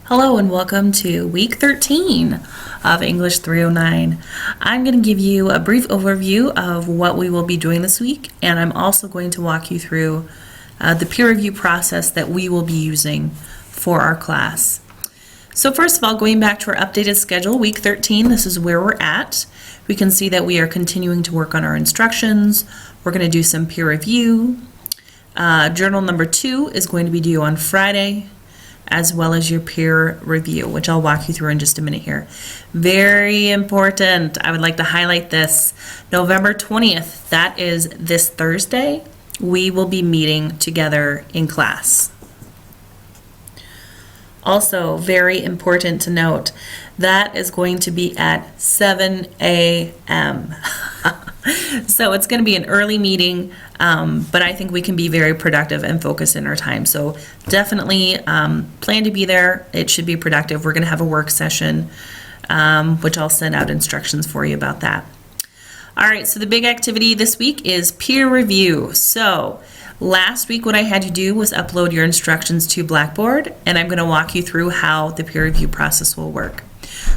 Hello and welcome to week 13 of English 309. I'm going to give you a brief overview of what we will be doing this week, and I'm also going to walk you through the peer review process that we will be using for our class. So first of all, going back to our updated schedule, week 13, this is where we're at. We can see that we are continuing to work on our instructions. We're going to do some peer review. Journal number 2 is going to be due on Friday, as well as your peer review, which I'll walk you through in just a minute here. Very important. I would like to highlight this. November 20th, that is this Thursday, we will be meeting together in class. Also, very important to note, that is going to be at 7 a.m. So it's going to be an early meeting, but I think we can be very productive and focused in our time. So definitely plan to be there. It should be productive. We're going to have a work session, which I'll send out instructions for you about that. All right, so the big activity this week is peer review. So last week what I had you do was upload your instructions to Blackboard, and I'm going to walk you through how the peer review process will work.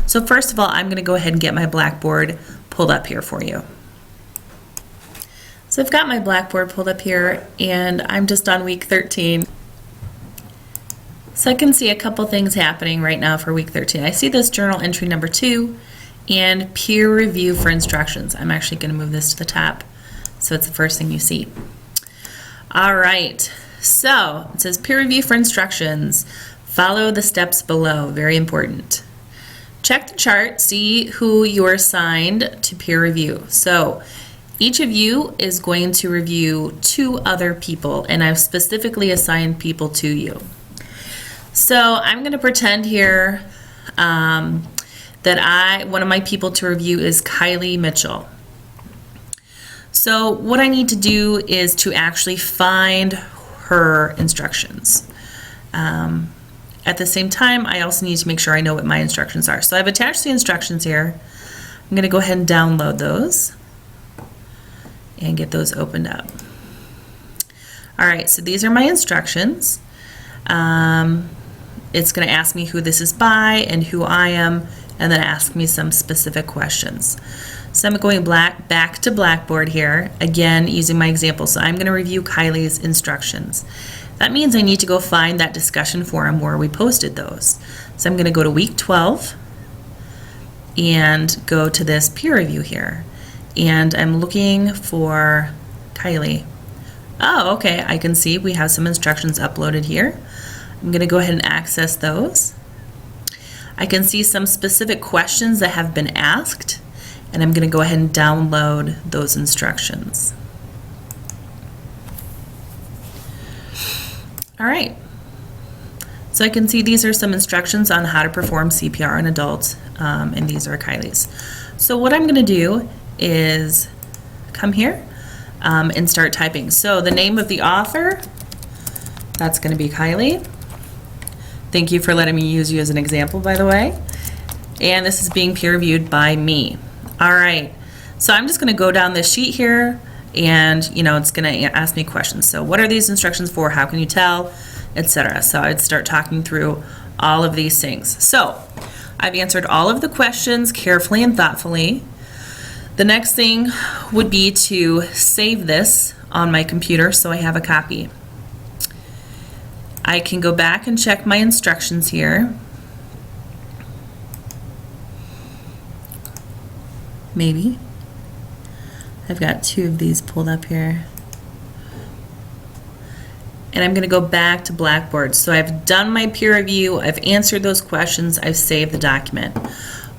So first of all, I'm going to go ahead and get my Blackboard pulled up here for you. So I've got my Blackboard pulled up here, and I'm just on week 13. So I can see a couple things happening right now for week 13. I see this journal entry number 2 and peer review for instructions. I'm actually going to move this to the top so it's the first thing you see. All right, so it says peer review for instructions. Follow the steps below, very important. Check the chart, see who you're assigned to peer review. So each of you is going to review 2 other people, and I've specifically assigned people to you. So I'm going to pretend here that one of my people to review is Kylie Mitchell. So what I need to do is to actually find her instructions. At the same time, I also need to make sure I know what my instructions are. So I've attached the instructions here. I'm going to go ahead and download those and get those opened up. All right, so these are my instructions. It's going to ask me who this is by and who I am, and then ask me some specific questions. So I'm going back to Blackboard here, again using my example. So I'm going to review Kylie's instructions. That means I need to go find that discussion forum where we posted those. So I'm going to go to week 12 and go to this peer review here. And I'm looking for Kylie. Oh, okay, I can see we have some instructions uploaded here. I'm going to go ahead and access those. I can see some specific questions that have been asked, and I'm going to go ahead and download those instructions. All right, so I can see these are some instructions on how to perform CPR on adults, and these are Kylie's. So what I'm going to do is come here and start typing. So the name of the author, that's going to be Kylie. Thank you for letting me use you as an example, by the way. And this is being peer reviewed by me. All right, so I'm just going to go down this sheet here, and it's going to ask me questions. So what are these instructions for? How can you tell? Etc. So I'd start talking through all of these things. So I've answered all of the questions carefully and thoughtfully. The next thing would be to save this on my computer so I have a copy. I can go back and check my instructions here. Maybe. I've got 2 of these pulled up here. And I'm going to go back to Blackboard. So I've done my peer review, I've answered those questions, I've saved the document.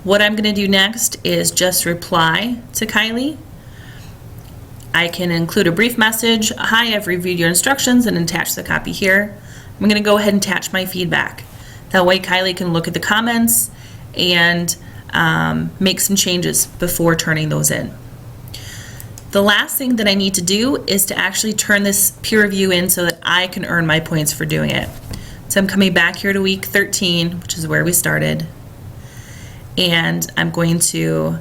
What I'm going to do next is just reply to Kylie. I can include a brief message. Hi, I've reviewed your instructions, and attach the copy here. I'm going to go ahead and attach my feedback. That way Kylie can look at the comments and make some changes before turning those in. The last thing that I need to do is to actually turn this peer review in so that I can earn my points for doing it. So I'm coming back here to week 13, which is where we started, and I'm going to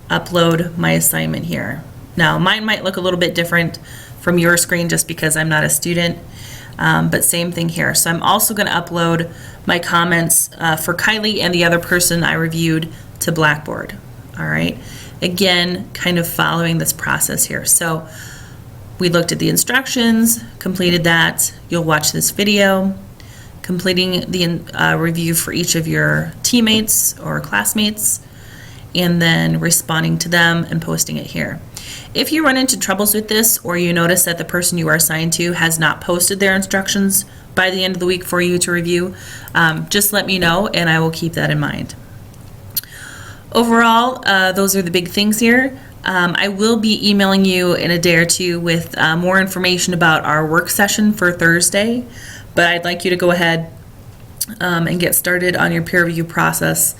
upload my assignment here. Now mine might look a little bit different from your screen just because I'm not a student. But same thing here. So I'm also going to upload my comments for Kylie and the other person I reviewed to Blackboard. All right. Again, kind of following this process here. So we looked at the instructions, completed that. You'll watch this video, completing the review for each of your teammates or classmates, and then responding to them and posting it here. If you run into troubles with this, or you notice that the person you are assigned to has not posted their instructions by the end of the week for you to review, just let me know and I will keep that in mind. Overall, those are the big things here. I will be emailing you in a day or two with more information about our work session for Thursday, but I'd like you to go ahead and get started on your peer review process.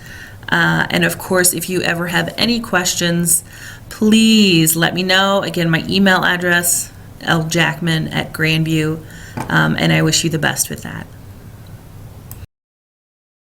And of course, if you ever have any questions, please let me know. Again, my email address, ljackman@grandview, and I wish you the best with that.